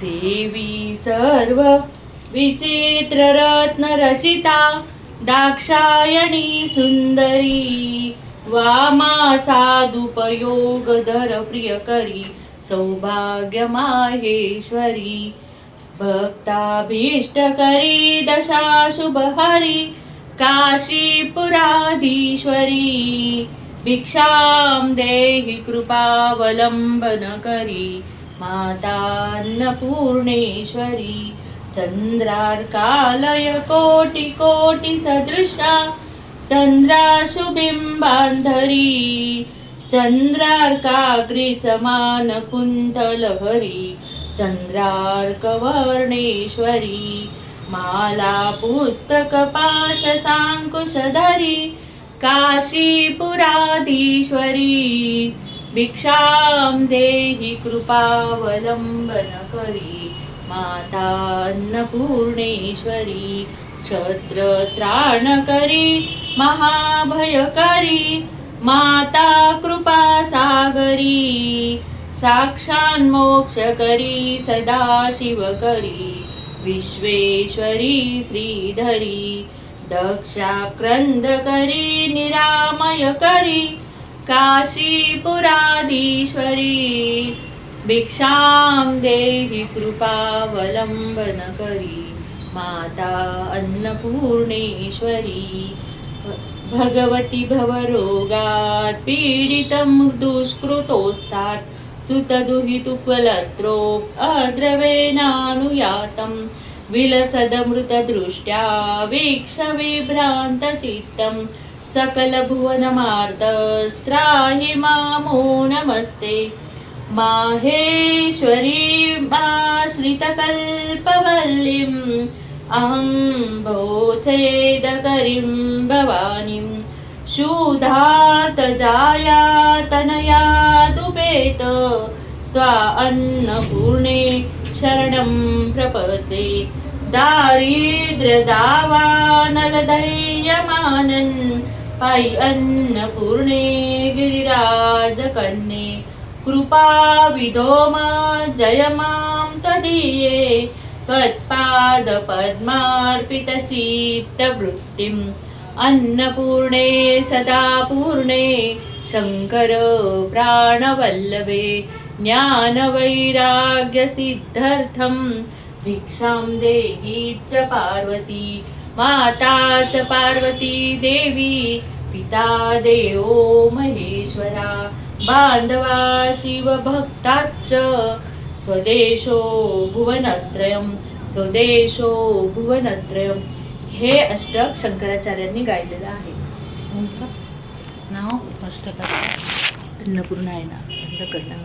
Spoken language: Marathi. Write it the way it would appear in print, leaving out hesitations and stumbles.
देवी सर्व विचित्र रत्न रचिता दाक्षायणी सुंदरी वामा साधुपयोगधर प्रियकरी सौभाग्य माहेश्वरी भक्ताभीष्टकरी दशा शुभहरी काशीपुराधीश्वरी भिक्षां देहि कृपावलंबन करी माता अन्नपूर्णेश्वरी चंद्रार्कालय कोटि कोटि सदृशा चंद्राशुबिंबांधरी चंद्रार्काग्रि समान कुंतलहरी चंद्रार्कवर्णेश्वरी माला पुस्तक पाश सांकुशधरी काशीपुराधीश्वरी भिक्षां देहि कृपावलंबन करी माता अन्नपूर्णेश्वरी क्षत्रत्राणकरी महाभयकरी माता कृपासागरी साक्षान्मोक्षकरी सदाशिवकरी विश्वेश्वरी श्रीधरी दक्षाक्रंदकरी निरामयकरी काशीपुराधीश्वरी भिक्षां देहि कृपावलंबन करी माता अन्नपूर्णेश्वरी भगवती भवरोगात् पीडितं दुष्कृतोस्तात् सुतदुहितुकुलत्रोक् अद्रवेणानुयातं विलसदमृतदृष्ट्या वीक्ष विभ्रान्तचित्तं सकलभुवनमार्तस्त्राहि मामो नमस्ते माहेश्वरीमाश्रितकल्पवल्लीम् अहं भोचेदकरीं भवानीं शूधार्तजाया तनयादुपेत स्वा अन्नपूर्णे शरणं प्रपद्ये दारिद्र्यदावानलदैर्यमानन् पायि अन्नपूर्णे गिरिराजकन्ये कृपाविधो जय मां तदीये त्वत्पादपद्मार्पितचित्तवृत्तिम् अन्नपूर्णे सदा पूर्णे शङ्कर प्राणवल्लभे ज्ञानवैराग्यसिद्ध्यर्थं भिक्षां देहि च पार्वती माता च पार्वती देवी पिता देवो महेश्वरा बान्धवा शिवभक्ताश्च स्वदेशो भुवनत्रयम् हे अष्टक शंकराचार्यांनी गायलेलं आहे. नाव अष्टकाचं अन्नपूर्णा आहे ना, बंद करणं.